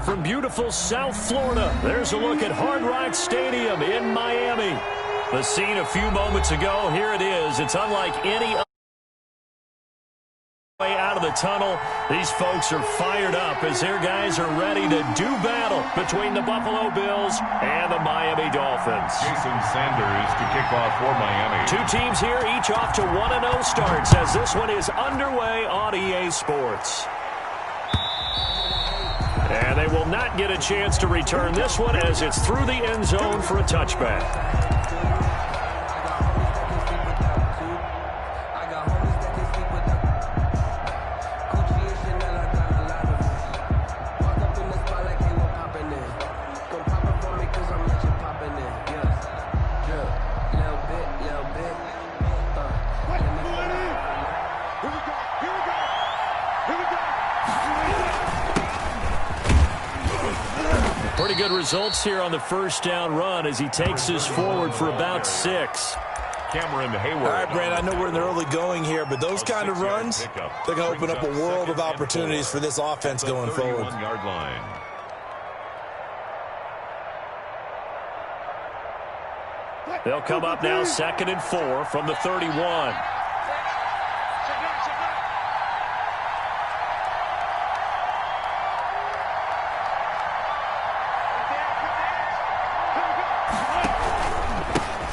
from beautiful South Florida, there's a look at Hard Rock Stadium in Miami. The scene a few moments ago, here it is. It's unlike any other way out of the tunnel. These folks are fired up as their guys are ready to do battle between the Buffalo Bills and the Miami Dolphins. Jason Sanders to kick off for Miami. Two teams here, each off to 1-0 starts as this one is underway on EA Sports. And they will not get a chance to return this one as it's through the end zone for a touchback. Pretty good results here on the first down run as he takes us forward for about 6. Cameron Hayward. All right, Brand, I know we're in the early going here, but those kind of runs, they're going to open up a world of opportunities for this offense going forward. Yard line. They'll come up now 2nd and 4 from the 31.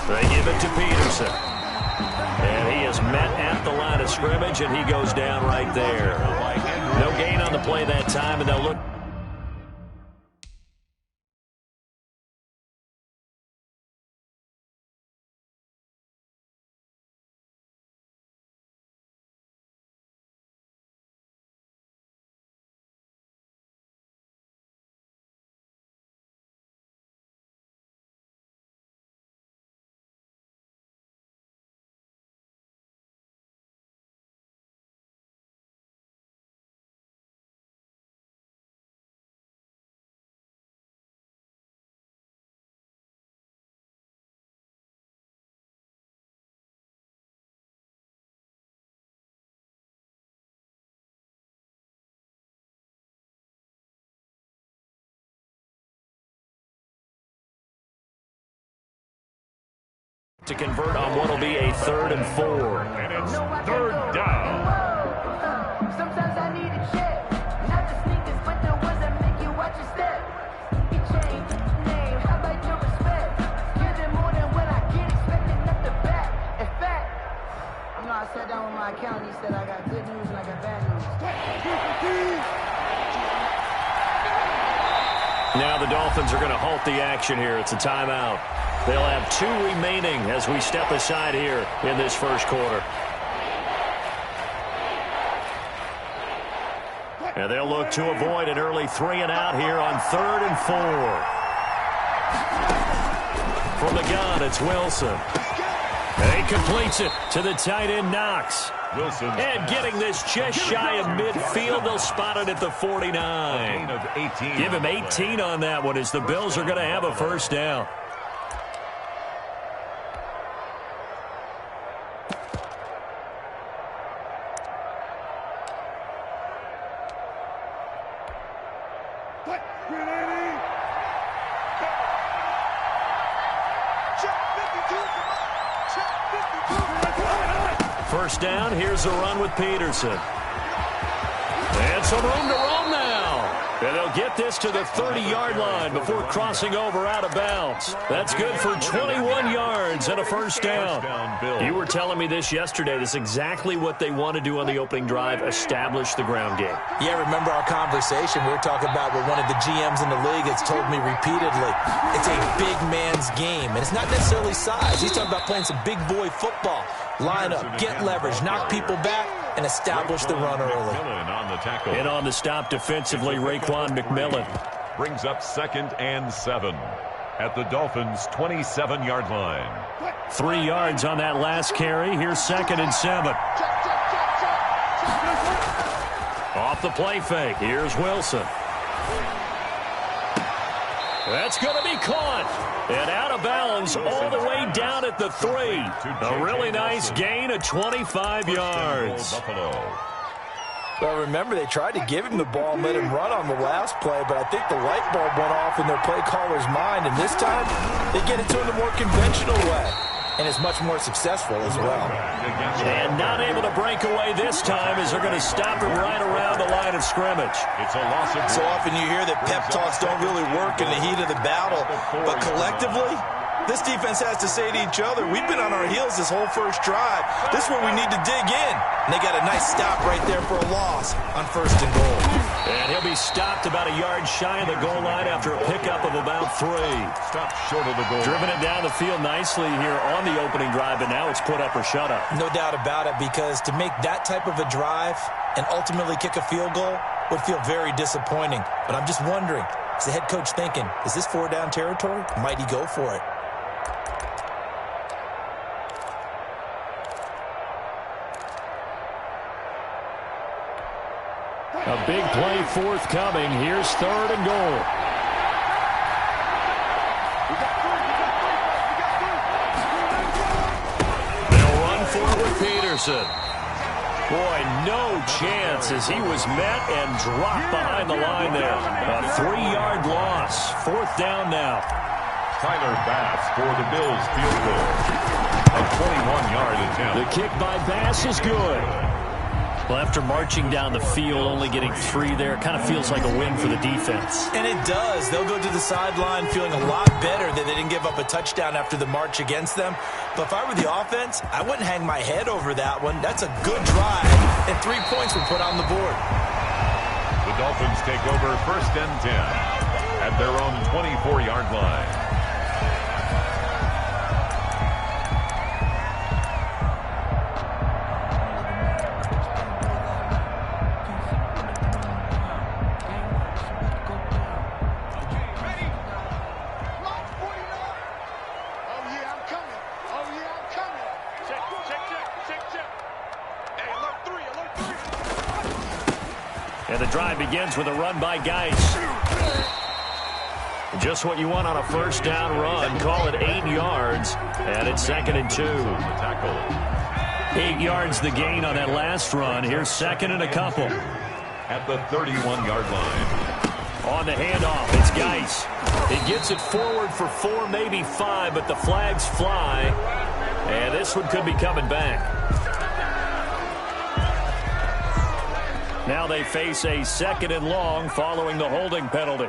They give it to Peterson. And he is met at the line of scrimmage, and he goes down right there. No gain on the play that time, and they'll look. To convert on what will be a 3rd and 4. And it's 3rd down. Sometimes I need a check. Not the sneakers, but the ones that make you watch your step. You change name, how about your respect? Give them more than what I get, expecting up the back. In fact, I sat down with my accountant, he said I got good news and I got bad news. Now the Dolphins are going to halt the action here. It's a timeout. They'll have 2 remaining as we step aside here in this first quarter. And they'll look to avoid an early 3 and out here on 3rd and 4. From the gun, it's Wilson. And he completes it to the tight end, Knox. Wilson. And getting this just shy of midfield, they'll spot it at the 49. Gain of 18. Give him 18 on that one as the Bills are going to have a first down. First down, here's a run with Peterson. And some room to roam now. And they'll get this to the 30-yard line before crossing over out of bounds. That's good for 21 yards and a first down. You were telling me this yesterday. This is exactly what they want to do on the opening drive, establish the ground game. Yeah, remember our conversation. We were talking about what one of the GMs in the league has told me repeatedly. It's a big man's game, and it's not necessarily size. He's talking about playing some big boy football. Line up, get leverage, knock people back, and establish the run early. And on the stop defensively, Raekwon McMillan. Brings up 2nd and 7 at the Dolphins' 27-yard line. 3 yards on that last carry. Here's 2nd and 7. Off the play fake. Here's Wilson. That's going to be caught. And out of bounds all the way down at the 3. A really nice gain of 25 yards. Well, remember, they tried to give him the ball and let him run on the last play, but I think the light bulb went off in their play caller's mind, and this time they get it to him the more conventional way, and it's much more successful as well. And not able to break away this time as they're going to stop him right around the line of scrimmage. It's a loss of So often you hear that pep talks don't really work in the heat of the battle, but collectively, this defense has to say to each other, we've been on our heels this whole first drive. This is where we need to dig in. And they got a nice stop right there for a loss on 1st and goal. And he'll be stopped about a yard shy of the goal line after a pickup of about 3. Stop short of the goal. Driven it down the field nicely here on the opening drive, but now it's put up or shut up. No doubt about it, because to make that type of a drive and ultimately kick a field goal would feel very disappointing. But I'm just wondering, is the head coach thinking, is this 4-down territory? Might he go for it? A big play forthcoming. Here's 3rd and goal. They'll run forward Peterson. Boy, no chance as he was met and dropped behind the line there. A 3-yard loss. 4th down now. Tyler Bass for the Bills field goal. A 21-yard attempt. The kick by Bass is good. Well, after marching down the field, only getting 3 there, kind of feels like a win for the defense. And it does. They'll go to the sideline feeling a lot better that they didn't give up a touchdown after the march against them. But if I were the offense, I wouldn't hang my head over that one. That's a good drive, and 3 points were put on the board. The Dolphins take over 1st and 10 at their own 24-yard line. And the drive begins with a run by Geis. Just what you want on a 1st down run. Call it 8 yards, and it's 2nd and 2. 8 yards the gain on that last run. Here's 2nd and a couple. At the 31-yard line. On the handoff, it's Geis. He gets it forward for 4, maybe 5, but the flags fly, and this one could be coming back. Now they face a 2nd and long following the holding penalty.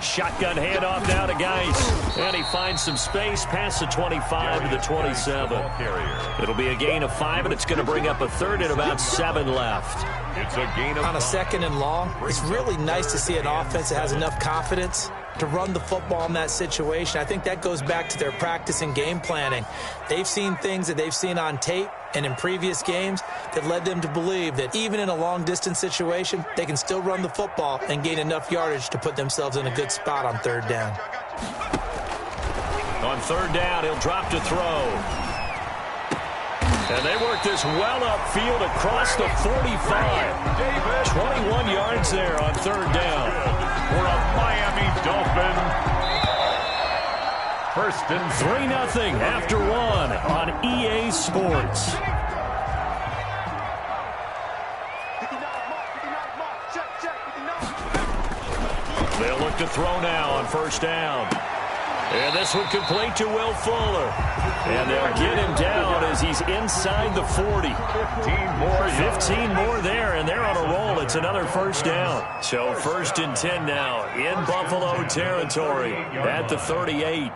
Shotgun handoff now to Geis. And he finds some space past the 25 to the 27. It'll be a gain of 5, and it's going to bring up a 3rd and about 7 left. It's a gain of on a 2nd and long. It's really nice to see an offense that has enough confidence to run the football in that situation. I think that goes back to their practice and game planning. They've seen things that they've seen on tape and in previous games that led them to believe that even in a long-distance situation, they can still run the football and gain enough yardage to put themselves in a good spot on 3rd down. On 3rd down, he'll drop to throw. And they work this well upfield across the 45. 21 yards there on 3rd down. For a Miami Dolphin. 1st and 3-0 after 1 on EA Sports. They'll look to throw now on 1st down. And this one complete to Will Fuller. And they'll get him down as he's inside the 40. 15 more there, and they're on a roll. It's another 1st down. So 1st and 10 now in Buffalo territory at the 38.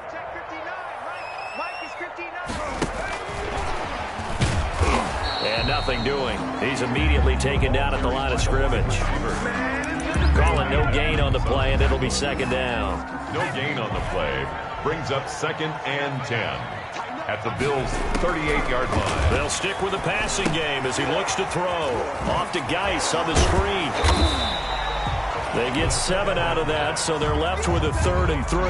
And nothing doing. He's immediately taken down at the line of scrimmage. Calling no gain on the play, and it'll be 2nd down. No gain on the play. Brings up 2nd and 10 at the Bills' 38-yard line. They'll stick with the passing game as he looks to throw. Off to Geis on the screen. They get 7 out of that, so they're left with a 3rd and 3.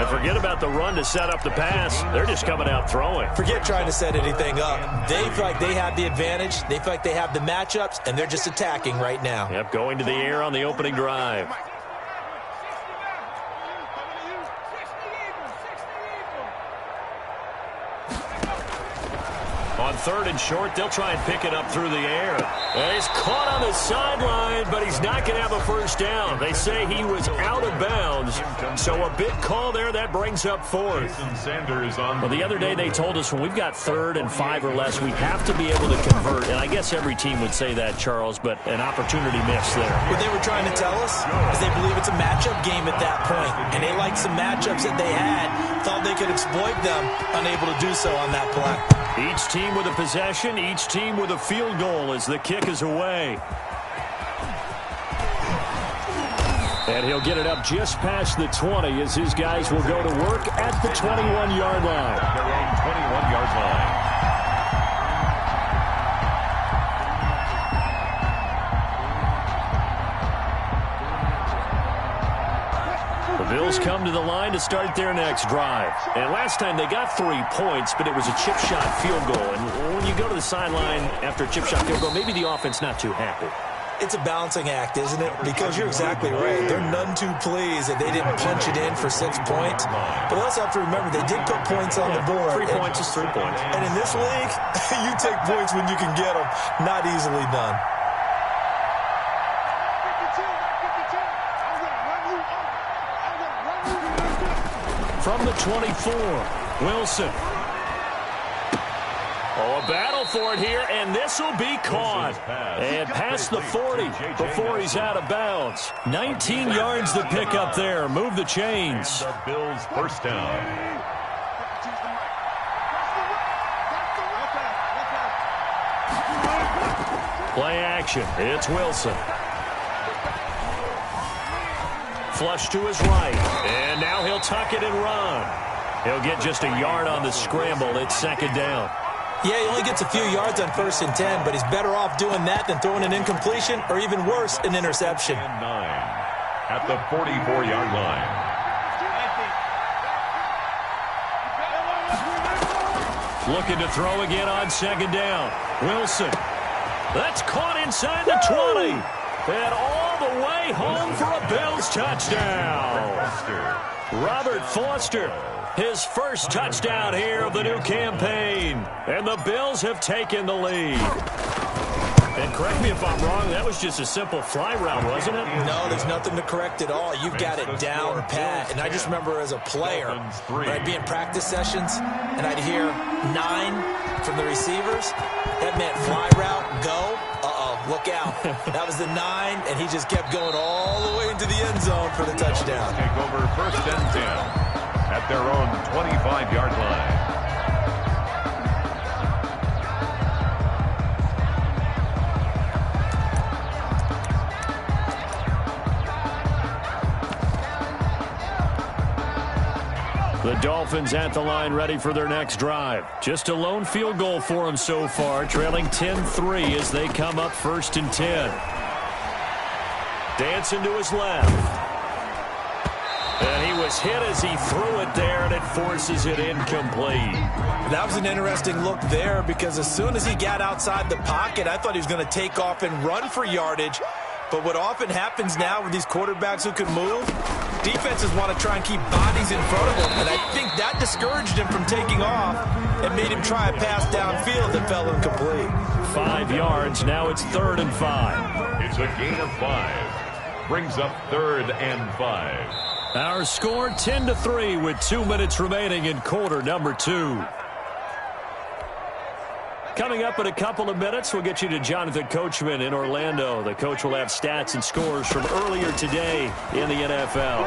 And forget about the run to set up the pass. They're just coming out throwing. Forget trying to set anything up. They feel like they have the advantage. They feel like they have the matchups, and they're just attacking right now. Yep, going to the air on the opening drive. On 3rd and short. They'll try and pick it up through the air. And he's caught on the sideline, but he's not going to have a first down. They say he was out of bounds. So a big call there. That brings up 4th. Well, the other day they told us when we've got 3rd and 5 or less, we have to be able to convert. And I guess every team would say that, Charles, but an opportunity missed there. What they were trying to tell us is they believe it's a matchup game at that point. And they liked some matchups that they had, thought they could exploit them, unable to do so on that play. Each team with a possession, each team with a field goal as the kick is away. And he'll get it up just past the 20 as his guys will go to work at the 21-yard line. Their own 21-yard line. The Bills come to the line to start their next drive. And last time they got 3 points, but it was a chip shot field goal. And when you go to the sideline after a chip shot field goal, maybe the offense not too happy. It's a balancing act, isn't it? Because you're exactly right. They're none too pleased that they didn't punch it in for 6 points. But we also have to remember they did put points on the board. 3 points is 3 points. And in this league, you take points when you can get them. Not easily done. From the 24, Wilson. Oh, a battle for it here, and this will be caught. And past the 40 before he's out of bounds. 19 yards to pick up there. Move the chains. And the Bills first down. Play action. It's Wilson. Flush to his right. And now he'll tuck it and run. He'll get just a yard on the scramble. It's 2nd down. Yeah, he only gets a few yards on 1st and 10, but he's better off doing that than throwing an incompletion or even worse, an interception. And 9 at the 44-yard line. Looking to throw again on 2nd down. Wilson. That's caught inside the 20. And all the way home for a Bills touchdown. Robert Foster, his first touchdown here of the new campaign. And the Bills have taken the lead. And correct me if I'm wrong, that was just a simple fly route, wasn't it? No, there's nothing to correct at all. You've got it down pat. And I just remember as a player, when I'd be in practice sessions, and I'd hear 9 from the receivers. That meant fly route, go. Look out. That was the 9, and he just kept going all the way into the end zone for the touchdown. Take over 1st and 10 at their own 25-yard line. The Dolphins at the line ready for their next drive. Just a lone field goal for them so far, trailing 10-3 as they come up 1st and 10. Dancing to his left. And he was hit as he threw it there, and it forces it incomplete. That was an interesting look there because as soon as he got outside the pocket, I thought he was going to take off and run for yardage. But what often happens now with these quarterbacks who can move, defenses want to try and keep bodies in front of them, and I think that discouraged him from taking off and made him try a pass downfield that fell incomplete. 5 yards, now it's 3rd and 5. It's a gain of 5. Brings up 3rd and 5. Our score 10-3 with 2 minutes remaining in quarter number 2. Coming up in a couple of minutes, we'll get you to Jonathan Coachman in Orlando. The coach will have stats and scores from earlier today in the NFL.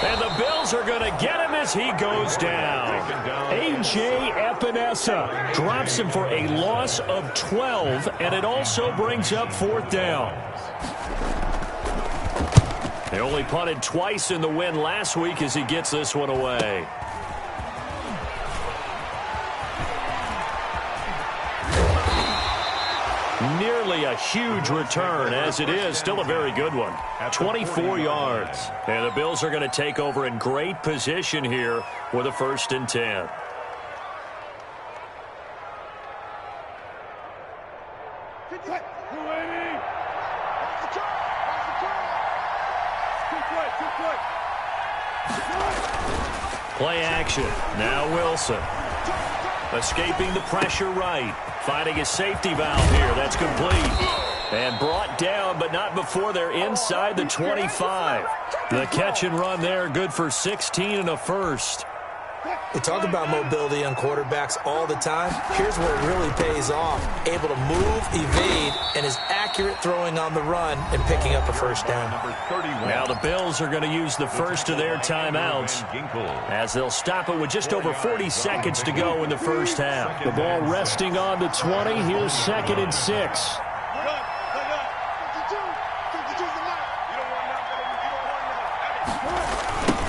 And the Bills are going to get him as he goes down. A.J. Epinesa drops him for a loss of 12, and it also brings up 4th down. They only punted twice in the win last week as he gets this one away. Nearly a huge return, as it is still a very good one. 24 yards. And the Bills are going to take over in great position here with a 1st and 10. Play action. Now Wilson. Escaping the pressure right. Finding a safety valve here. That's complete. And brought down, but not before they're inside the 25. The catch and run there, good for 16 and a first. We talk about mobility on quarterbacks all the time. Here's where it really pays off. Able to move, evade, and is accurate throwing on the run and picking up a first down. Now the Bills are going to use the first of their timeouts as they'll stop it with just over 40 seconds to go in the first half. The ball resting on the 20. Here's 2nd and 6.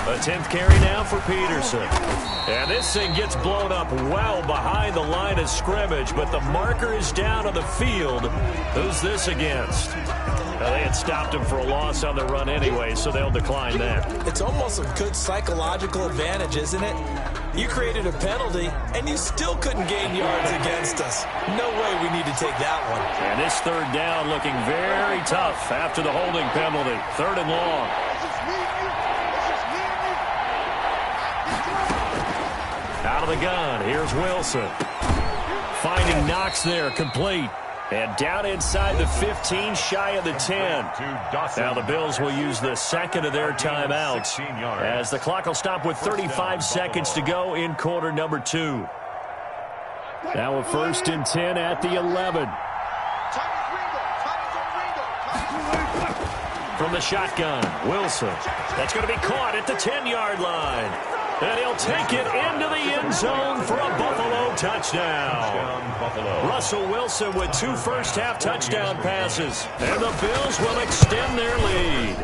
A 10th carry now for Peterson. And this thing gets blown up well behind the line of scrimmage, but the marker is down on the field. Who's this against? Now, they had stopped him for a loss on the run anyway, so they'll decline that. It's almost a good psychological advantage, isn't it? You created a penalty, and you still couldn't gain yards against us. No way we need to take that one. And this 3rd down looking very tough after the holding penalty. 3rd and long. Out of the gun, here's Wilson. Finding Knox there, complete. And down inside the 15, shy of the 10. Now the Bills will use the 2nd of their timeouts as the clock will stop with 35 seconds to go in quarter number 2. Now a 1st and 10 at the 11. From the shotgun, Wilson. That's going to be caught at the 10-yard line. And he'll take it into the end zone for a Buffalo touchdown. Russell Wilson with 2 first-half touchdown passes. And the Bills will extend their lead.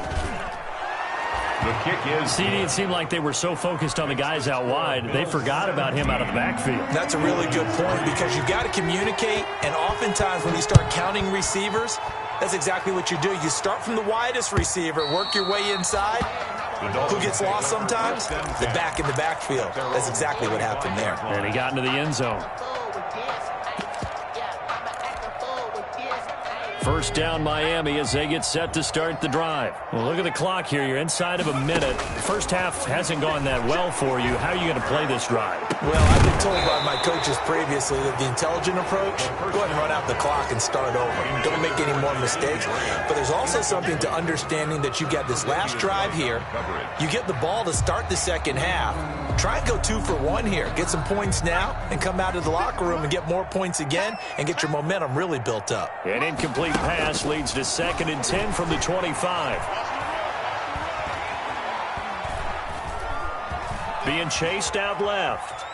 The kick is... CD, it seemed like they were so focused on the guys out wide, they forgot about him out of the backfield. That's a really good point because you've got to communicate, and oftentimes when you start counting receivers, that's exactly what you do. You start from the widest receiver, work your way inside. Who gets lost sometimes? The back in the backfield. That's exactly what happened there. And he got into the end zone. First down Miami as they get set to start the drive. Well, look at the clock here. You're inside of a minute. First half hasn't gone that well for you. How are you going to play this drive? Well, I've been told by my coaches previously that the intelligent approach, go ahead and run out the clock and start over. Don't make any more mistakes. But there's also something to understanding that you got this last drive here. You get the ball to start the second half. Try and go 2 for 1 here. Get some points now and come out of the locker room and get more points again and get your momentum really built up. An incomplete pass leads to 2nd and 10 from the 25. Being chased out left.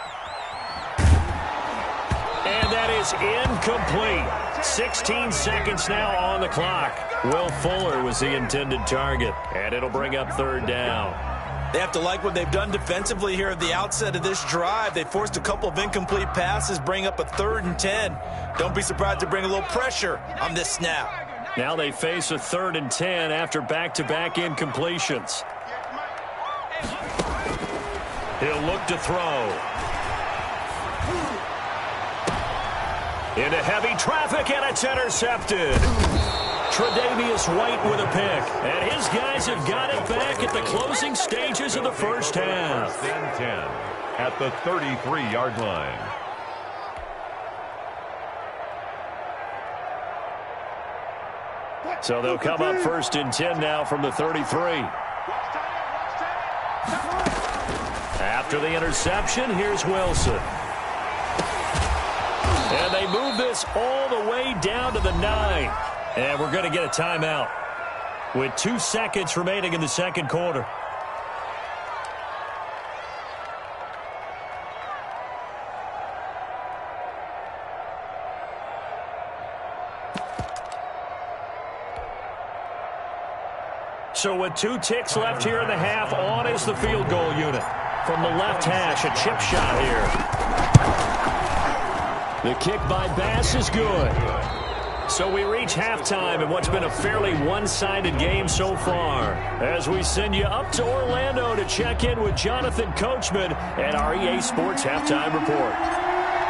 And that is incomplete. 16 seconds now on the clock. Will Fuller was the intended target. And it'll bring up 3rd down. They have to like what they've done defensively here at the outset of this drive. They forced a couple of incomplete passes, bring up a 3rd and 10. Don't be surprised to bring a little pressure on this snap. Now they face a 3rd and 10 after back-to-back incompletions. He'll look to throw. Into heavy traffic, and it's intercepted. Tre'Davious White with a pick. And his guys have got it back at the closing stages of the first half. 10 at the 33-yard line. So they'll come up 1st and 10 now from the 33. After the interception, here's Wilson. And they move this all the way down to the 9. And we're going to get a timeout with 2 seconds remaining in the second quarter. So with 2 ticks left here in the half, on is the field goal unit. From the left hash, a chip shot here. The kick by Bass is good. So we reach halftime in what's been a fairly one-sided game so far, as we send you up to Orlando to check in with Jonathan Coachman and our EA Sports Halftime Report.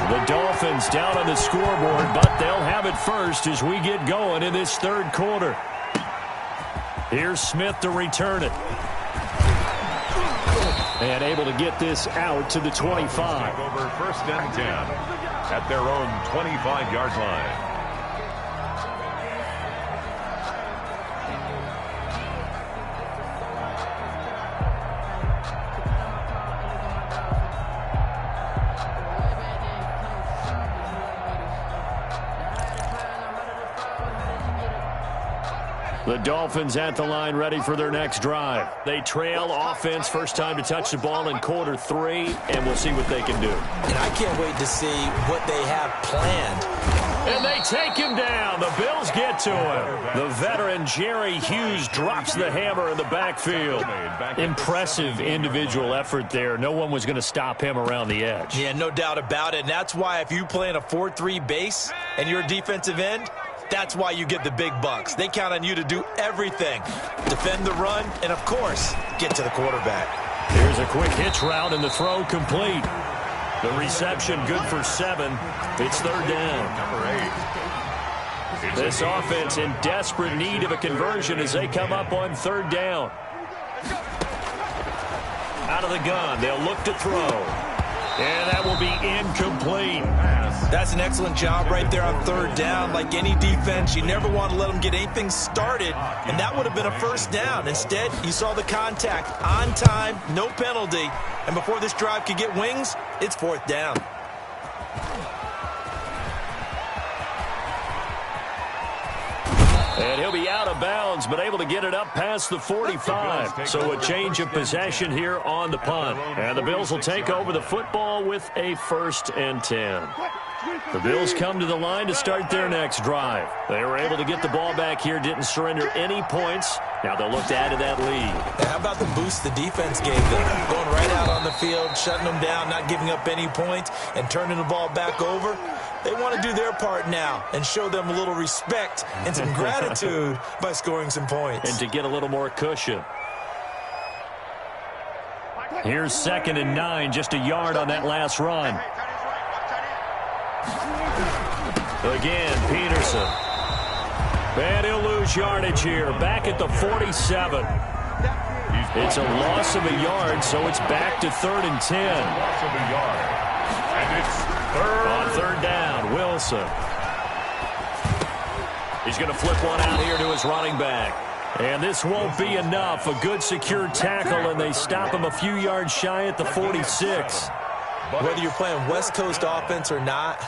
The Dolphins down on the scoreboard, but they'll have it first as we get going in this third quarter. Here's Smith to return it. And able to get this out to the 25. Take over first and 10 at their own 25-yard line. The Dolphins at the line ready for their next drive. They trail offense, first time to touch the ball in quarter 3, and we'll see what they can do. And I can't wait to see what they have planned. And they take him down. The Bills get to him. The veteran Jerry Hughes drops the hammer in the backfield. Impressive individual effort there. No one was going to stop him around the edge. Yeah, no doubt about it. And that's why if you play in a 4-3 base and you're a defensive end, that's why you get the big bucks. They count on you to do everything. Defend the run, and, of course, get to the quarterback. Here's a quick hitch route, and the throw complete. The reception good for 7. It's third down. Number 8. This offense in desperate need of a conversion as they come up on third down. Out of the gun, they'll look to throw. And that will be incomplete. That's an excellent job right there on third down. Like any defense, you never want to let them get anything started, and that would have been a first down. Instead, you saw the contact on time, no penalty, and before this drive could get wings, it's fourth down. And he'll be out of bounds, but able to get it up past the 45. So a change of possession here on the punt. And the Bills will take over the football with a 1st and 10. The Bills come to the line to start their next drive. They were able to get the ball back here, didn't surrender any points. Now they'll look to add to that lead. How about the boost the defense gave them? Going right out on the field, shutting them down, not giving up any points, and turning the ball back over. They want to do their part now and show them a little respect and some gratitude by scoring some points. And to get a little more cushion. Here's 2nd and 9, just a yard on that last run. Again, Peterson. And he'll lose yardage here, back at the 47. It's a loss of a yard, so it's back to 3rd and 10. Loss of a yard. And it's on third down, Wilson. He's going to flip one out here to his running back. And this won't be enough. A good secure tackle, and they stop him a few yards shy at the 46. Whether you're playing West Coast offense or not,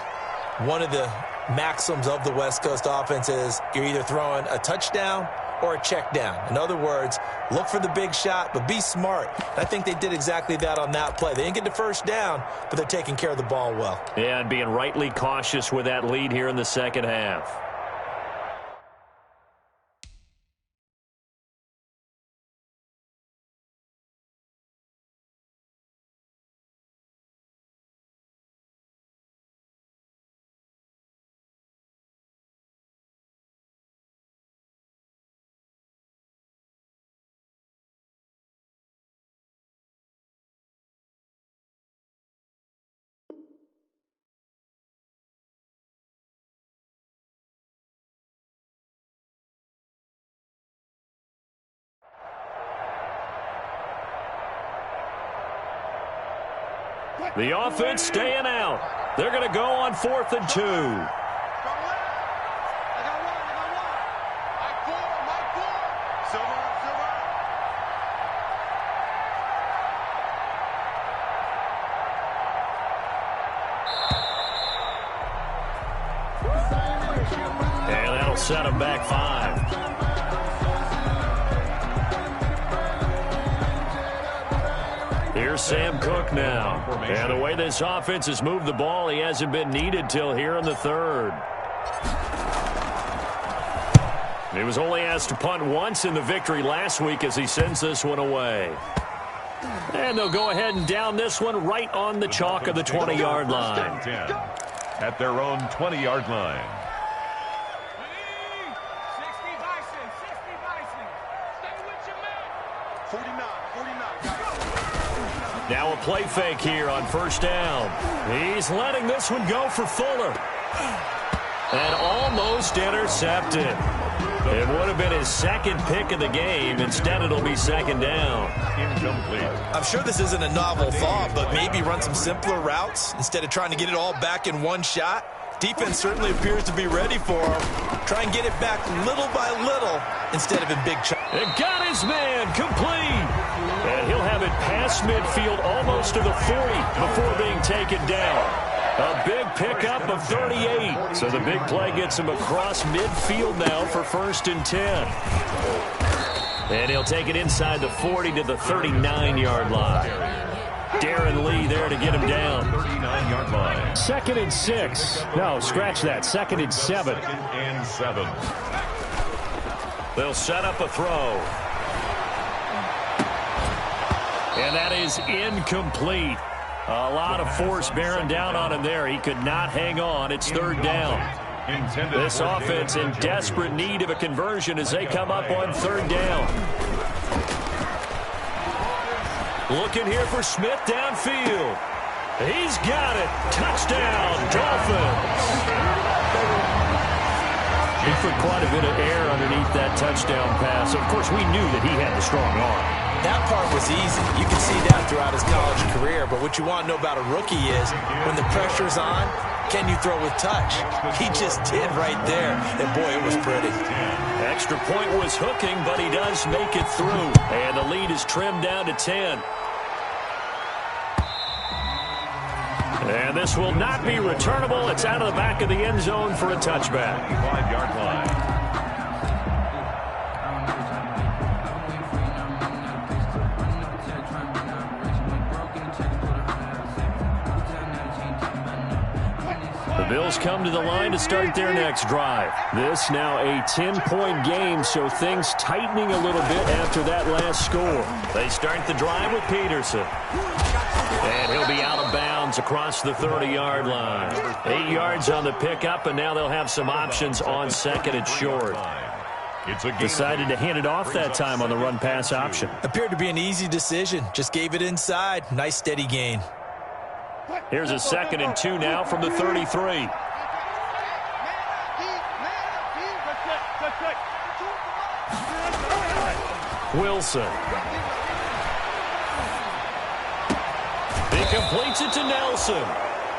one of the maxims of the West Coast offense is you're either throwing a touchdown or a check down. In other words, look for the big shot, but be smart. I think they did exactly that on that play. They didn't get the first down, but they're taking care of the ball well. Yeah, and being rightly cautious with that lead here in the second half. The offense staying out. They're going to go on 4th and 2. And that'll set them back 5. Here's Sam Cook now. And the way this offense has moved the ball, he hasn't been needed till here in the 3rd. He was only asked to punt once in the victory last week as he sends this one away. And they'll go ahead and down this one right on the chalk of the 20-yard line. At their own 20-yard line. Now a play fake here on 1st down. He's letting this one go for Fuller. And almost intercepted. It would have been his second pick of the game. Instead, it'll be second down. Incomplete. I'm sure this isn't a novel thought, but maybe run some simpler routes instead of trying to get it all back in one shot. Defense certainly appears to be ready for him. Try and get it back little by little instead of in big chunks. It got his man complete. And he'll have it past midfield almost to the 40 before being taken down. A big pickup of 38. So the big play gets him across midfield now for 1st and 10. And he'll take it inside the 40 to the 39-yard line. Darren Lee there to get him down. 39-yard line. 2nd and 6. No, scratch that. 2nd and 7. 2nd and 7. They'll set up a throw. And that is incomplete. A lot of force bearing down on him there. He could not hang on. It's 3rd down. This offense in desperate need of a conversion as they come up on 3rd down. Looking here for Smith downfield. He's got it. Touchdown, Dolphins. He put quite a bit of air underneath that touchdown pass. Of course, we knew that he had the strong arm. That part was easy. You can see that throughout his college career. But what you want to know about a rookie is when the pressure's on, can you throw with touch? He just did right there. And, boy, it was pretty. Extra point was hooking, but he does make it through. And the lead is trimmed down to 10. And this will not be returnable. It's out of the back of the end zone for a touchback. 5-yard line. The Bills come to the line to start their next drive. This now a 10-point game, so things tightening a little bit after that last score. They start the drive with Peterson. And he'll be out of bounds across the 30-yard line. 8 yards on the pickup, and now they'll have some options on 2nd and short. Decided to hand it off that time on the run-pass option. Appeared to be an easy decision. Just gave it inside. Nice steady gain. Here's a 2nd and 2 now from the 33. Wilson. He completes it to Nelson.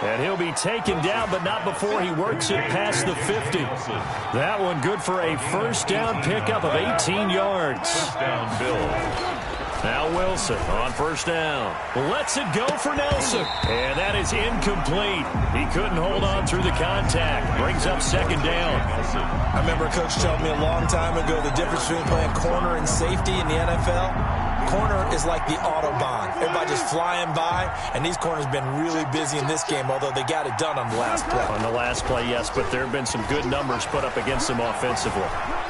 And he'll be taken down, but not before he works it past the 50. That one good for a 1st down pickup of 18 yards. 1st down, Bills. Now Wilson on 1st down. Lets it go for Nelson. And that is incomplete. He couldn't hold on through the contact. Brings up 2nd down. I remember a coach telling me a long time ago the difference between playing corner and safety in the NFL. Corner is like the Autobahn. Everybody just flying by, and these corners have been really busy in this game, although they got it done on the last play. On the last play, yes, but there have been some good numbers put up against them offensively.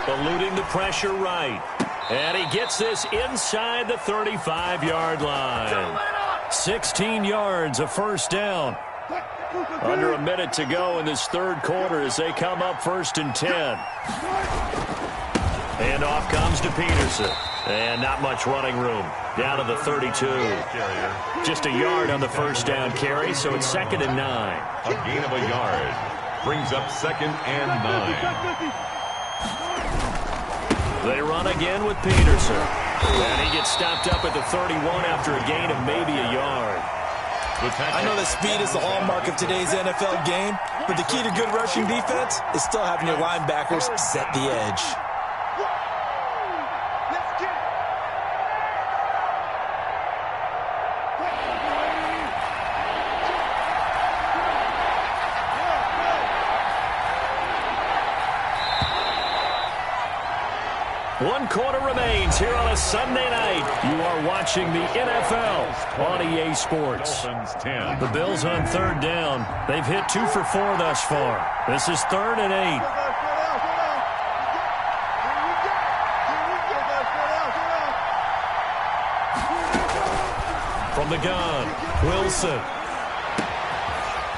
Eluding the pressure right. And he gets this inside the 35-yard line. 16 yards, a 1st down. Under a minute to go in this 3rd quarter as they come up 1st and 10. And off comes to Peterson. And not much running room. Down to the 32. Just a yard on the 1st down carry, so it's 2nd and 9. A gain of a yard. Brings up 2nd and 9. They run again with Peterson. And he gets stopped up at the 31 after a gain of maybe a yard. I know that speed is the hallmark of today's NFL game, but the key to good rushing defense is still having your linebackers set the edge. One quarter remains here on a Sunday night. You are watching the NFL on EA Sports. The Bills on 3rd down. They've hit 2 for 4 thus far. This is 3rd and 8. From the gun, Wilson.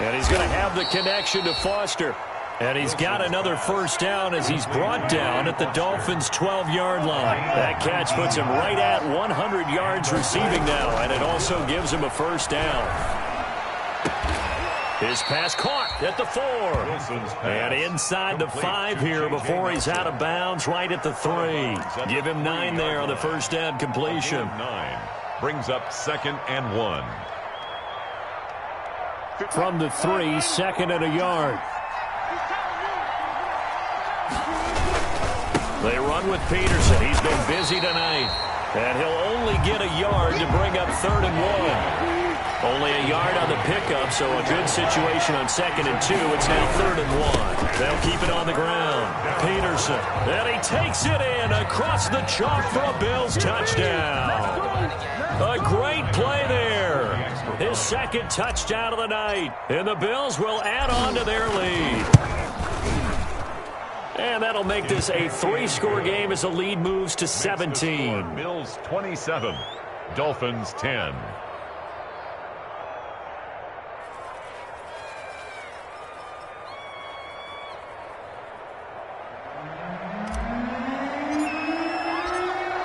And he's going to have the connection to Foster. And he's got another 1st down as he's brought down at the Dolphins' 12-yard line. That catch puts him right at 100 yards receiving now, and it also gives him a 1st down. His pass caught at the 4. And inside the 5 here before he's out of bounds, right at the 3. Give him 9 there on the first down completion. 9 brings up 2nd and 1. From the 3, 2nd and a yard. They run with Peterson. He's been busy tonight. And he'll only get a yard to bring up 3rd and 1. Only a yard on the pickup, so a good situation on 2nd and 2. It's now 3rd and 1. They'll keep it on the ground. Peterson. And he takes it in across the chalk for a Bills touchdown. A great play there. His 2nd touchdown of the night. And the Bills will add on to their lead. And that'll make this a 3-score game as the lead moves to 17. Bills 27, Dolphins 10.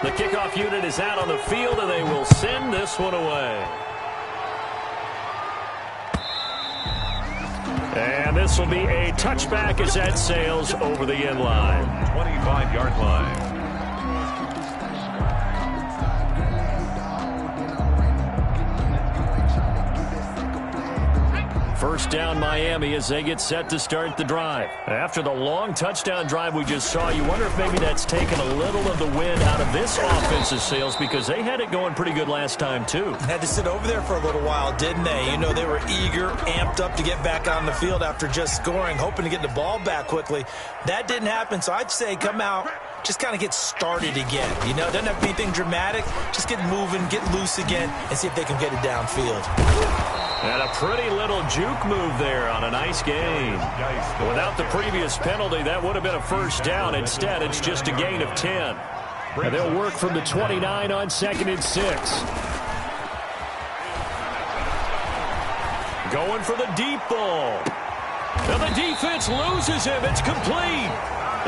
The kickoff unit is out on the field, and they will send this one away. And this will be a touchback as that sails over the end line. 25-yard line. First down Miami as they get set to start the drive. After the long touchdown drive we just saw, you wonder if maybe that's taken a little of the wind out of this offensive sails because they had it going pretty good last time too. Had to sit over there for a little while, didn't they? You know, they were eager, amped up to get back on the field after just scoring, hoping to get the ball back quickly. That didn't happen, so I'd say come out, just kind of get started again. You know, it doesn't have to be anything dramatic. Just get moving, get loose again, and see if they can get it downfield. And a pretty little juke move there on a nice gain. Without the previous penalty, that would have been a first down. Instead, it's just a gain of 10. And they'll work from the 29 on 2nd and 6. Going for the deep ball. And the defense loses him. It's complete.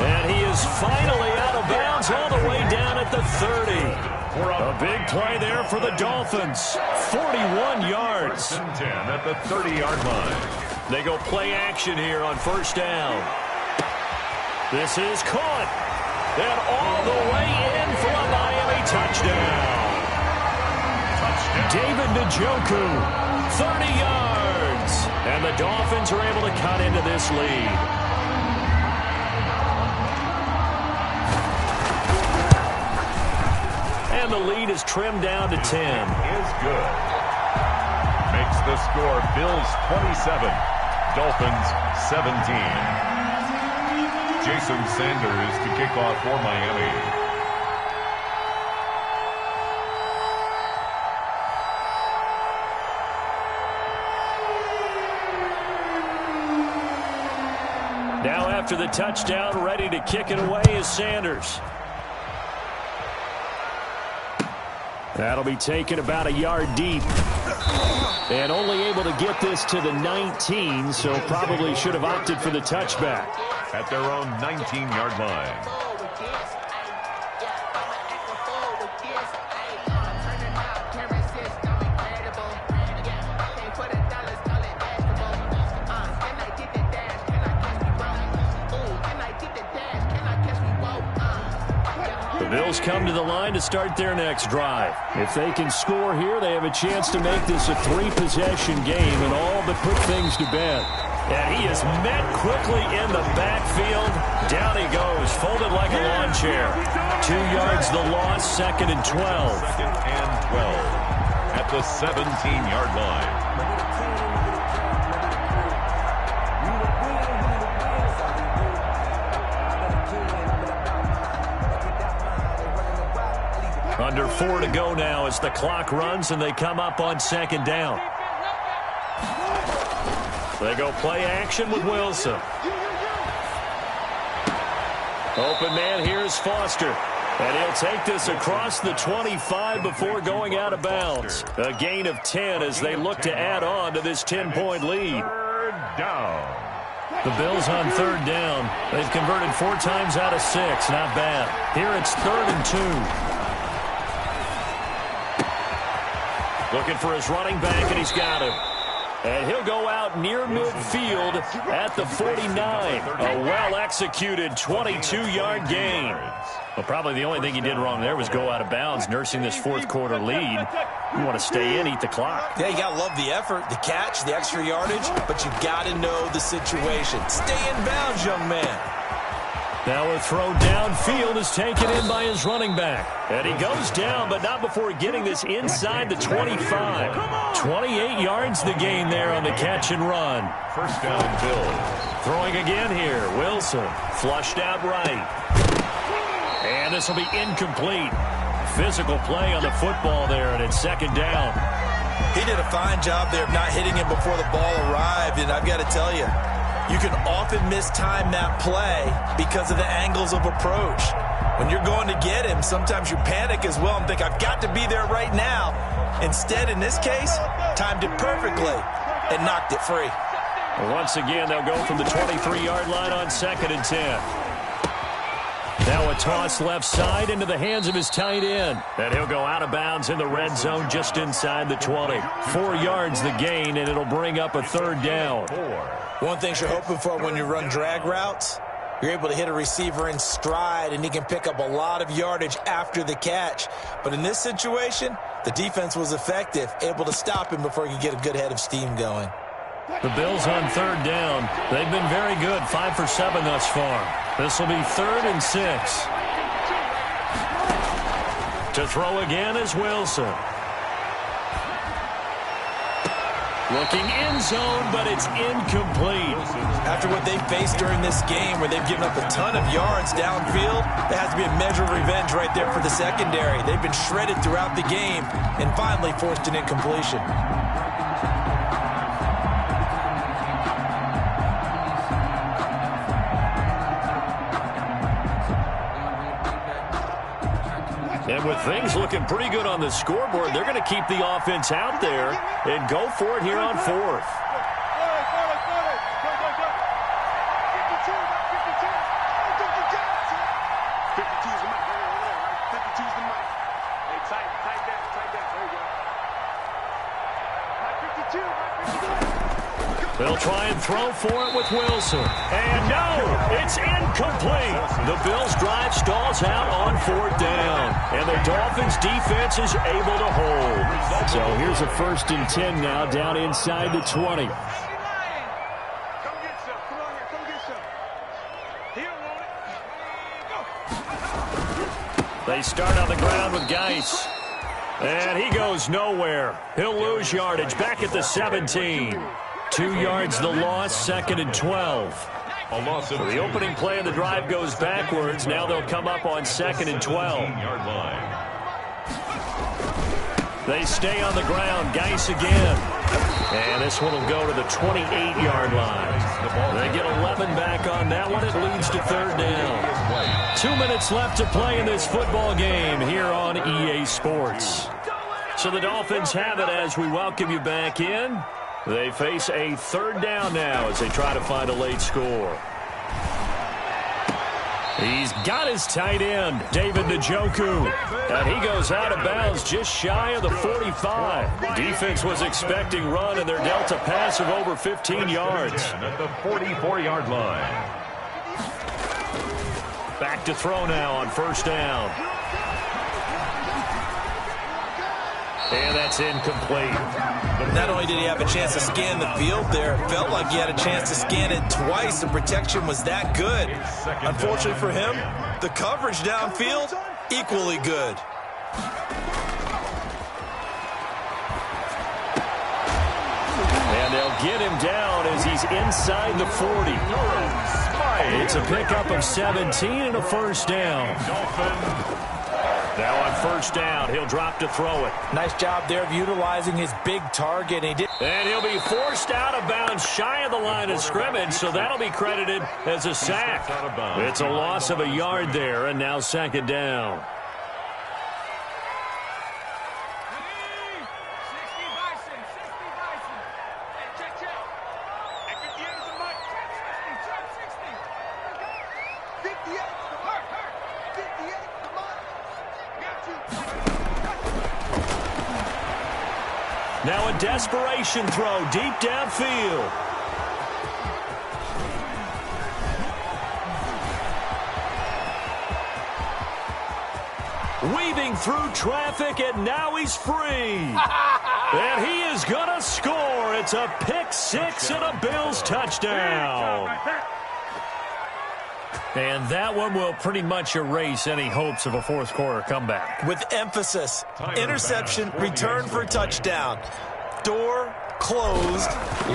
And he is finally out of bounds all the way down at the 30. A big play there for the Dolphins. 41 yards. 10 at the 30-yard line. They go play action here on first down. This is caught. And all the way in for a Miami touchdown. David Njoku, 30 yards. And the Dolphins are able to cut into this lead. And the lead is trimmed down to 10. Is good. Makes the score Bills 27, Dolphins 17. Jason Sanders to kick off for Miami. Now after the touchdown, ready to kick it away is Sanders. That'll be taken about a yard deep. And only able to get this to the 19, so probably should have opted for the touchback. At their own 19-yard line. Bills come to the line to start their next drive. If they can score here, they have a chance to make this a 3-possession game and all but put things to bed. And he is met quickly in the backfield. Down he goes, folded like a lawn chair. 2 yards the loss, 2nd and 12. 2nd and 12 at the 17-yard line. Under 4 to go now as the clock runs and they come up on 2nd down. They go play action with Wilson. Open man here is Foster. And he'll take this across the 25 before going out of bounds. A gain of 10 as they look to add on to this 10-point lead. 3rd down. The Bills on 3rd down. They've converted 4 times out of 6. Not bad. Here it's 3rd and 2. Looking for his running back, and he's got him. And he'll go out near midfield at the 49. A well-executed 22-yard gain. Well, probably the only thing he did wrong there was go out of bounds, nursing this fourth-quarter lead. You want to stay in, eat the clock. Yeah, you got to love the effort, the catch, the extra yardage, but you got to know the situation. Stay in bounds, young man. Now a throw downfield is taken in by his running back. And he goes down, but not before getting this inside the 25. 28 yards the gain there on the catch and run. First down, Bills. Throwing again here. Wilson flushed out right. And this will be incomplete. Physical play on the football there, and it's second down. He did a fine job there of not hitting him before the ball arrived, and I've got to tell you, you can often mistime that play because of the angles of approach. When you're going to get him, sometimes you panic as well and think, I've got to be there right now. Instead, in this case, timed it perfectly and knocked it free. Once again, they'll go from the 23-yard line on 2nd and 10. Now a toss left side into the hands of his tight end. And he'll go out of bounds in the red zone just inside the 20. 4 yards the gain, and it'll bring up a third down. One thing you're hoping for when you run drag routes, you're able to hit a receiver in stride, and he can pick up a lot of yardage after the catch. But in this situation, the defense was effective, able to stop him before he could get a good head of steam going. The Bills on third down. They've been very good, 5 for 7 thus far. This will be 3rd and 6. To throw again is Wilson. Looking end zone, but it's incomplete. After what they've faced during this game, where they've given up a ton of yards downfield, there has to be a measure of revenge right there for the secondary. They've been shredded throughout the game and finally forced an incompletion. And with things looking pretty good on the scoreboard, they're going to keep the offense out there and go for it here on 4th. They'll try and throw for it with Wilson. And no, it's incomplete. The Bills' drive stalls out on 4th down. And the Dolphins' defense is able to hold. So here's a 1st and 10 now down inside the 20. They start on the ground with Geis. And he goes nowhere. He'll lose yardage back at the 17. 2 yards the loss, 2nd and 12. So the opening play of the drive goes backwards. Now they'll come up on 2nd and 12. They stay on the ground. Geis again. And this one will go to the 28-yard line. They get 11 back on that one. It leads to 3rd down. 2 minutes left to play in this football game here on EA Sports. So the Dolphins have it as we welcome you back in. They face a 3rd down now as they try to find a late score. He's got his tight end, David Njoku. And he goes out of bounds just shy of the 45. Defense was expecting run, and they're dealt a pass of over 15 yards. At the 44-yard line. Back to throw now on 1st down. And that's incomplete. Not only did he have a chance to scan the field there, it felt like he had a chance to scan it twice. The protection was that good. Unfortunately for him, the coverage downfield, equally good. And they'll get him down as he's inside the 40. It's a pickup of 17 and a 1st down. Now on 1st down, he'll drop to throw it. Nice job there of utilizing his big target. And he'll be forced out of bounds shy of the line of scrimmage, so that'll be credited as a sack. It's a loss of a yard there, and now 2nd down. Now a desperation throw deep downfield. Weaving through traffic, and now he's free. And he is going to score. It's a pick six and a Bills touchdown. And that one will pretty much erase any hopes of a fourth quarter comeback. With emphasis, interception, return for touchdown. Door closed,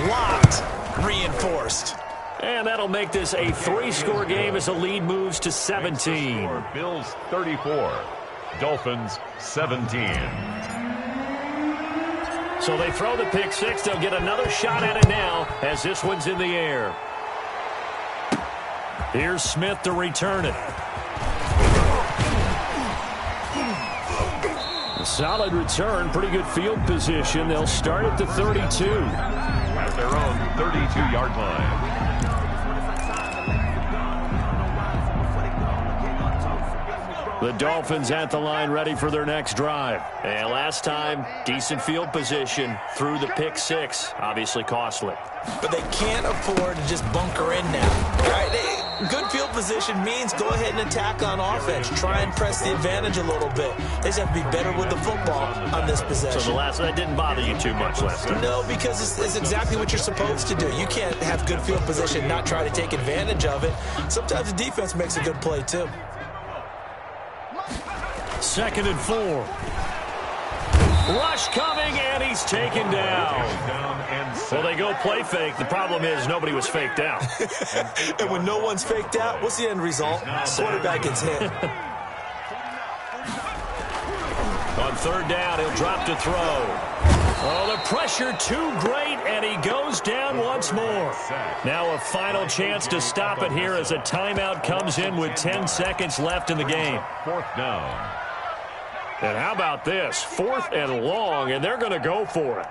locked, reinforced. And that'll make this a 3-score game as the lead moves to 17. Bills 34, Dolphins 17. So they throw the pick six. They'll get another shot at it now as this one's in the air. Here's Smith to return it. A solid return, pretty good field position. They'll start at the 32. At their own 32-yard line. The Dolphins at the line ready for their next drive. And last time, decent field position through the pick six. Obviously costly. But they can't afford to just bunker in now. Right? Good field position means go ahead and attack on offense. Try and press the advantage a little bit. They just have to be better with the football on this possession. So that didn't bother you too much last time? No, because it's exactly what you're supposed to do. You can't have good field position and not try to take advantage of it. Sometimes the defense makes a good play too. 2nd and 4. Rush coming, and he's taken down. Well, they go play fake. The problem is nobody was faked out. And when no one's faked out, what's the end result? Quarterback gets hit. On 3rd down, he'll drop to throw. Oh, the pressure too great, and he goes down once more. Now a final chance to stop it here as a timeout comes in with 10 seconds left in the game. 4th down. And how about this? 4th and long, and they're going to go for it.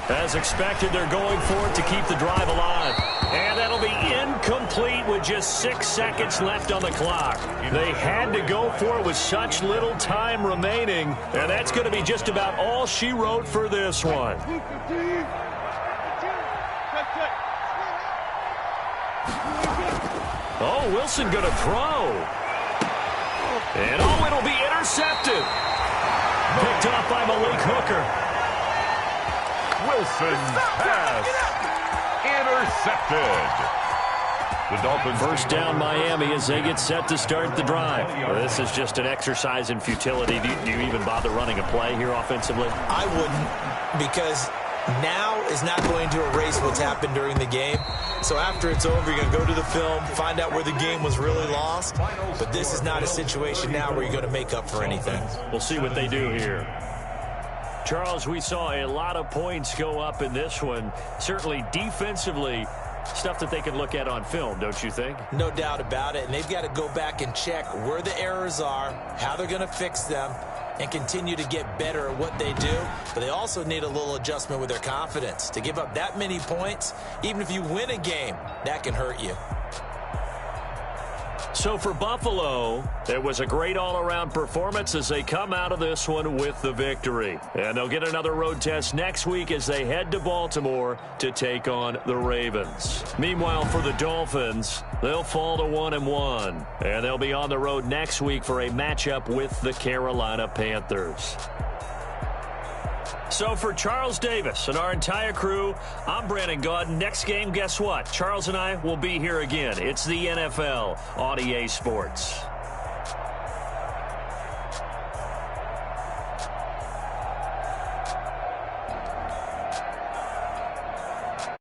As expected, they're going for it to keep the drive alive. And that'll be incomplete with just 6 seconds left on the clock. They had to go for it with such little time remaining, and that's going to be just about all she wrote for this one. Oh, Wilson going to throw. And, oh, it'll be intercepted. Picked off by Malik Hooker. Wilson's pass. Intercepted. The Dolphins. First down Miami as they get set to start the drive. Well, this is just an exercise in futility. Do you even bother running a play here offensively? I wouldn't, because now is not going to erase what's happened during the game. So after it's over, you're going to go to the film, find out where the game was really lost. But this is not a situation now where you're going to make up for anything. We'll see what they do here. Charles, we saw a lot of points go up in this one. Certainly defensively, stuff that they can look at on film, don't you think? No doubt about it. And they've got to go back and check where the errors are, how they're going to fix them, and continue to get better at what they do. But they also need a little adjustment with their confidence. To give up that many points, even if you win a game, that can hurt you. So for Buffalo, it was a great all-around performance as they come out of this one with the victory. And they'll get another road test next week as they head to Baltimore to take on the Ravens. Meanwhile, for the Dolphins, they'll fall to 1-1. And they'll be on the road next week for a matchup with the Carolina Panthers. So for Charles Davis and our entire crew, I'm Brandon Gaudin. Next game, guess what? Charles and I will be here again. It's the NFL on EA Sports.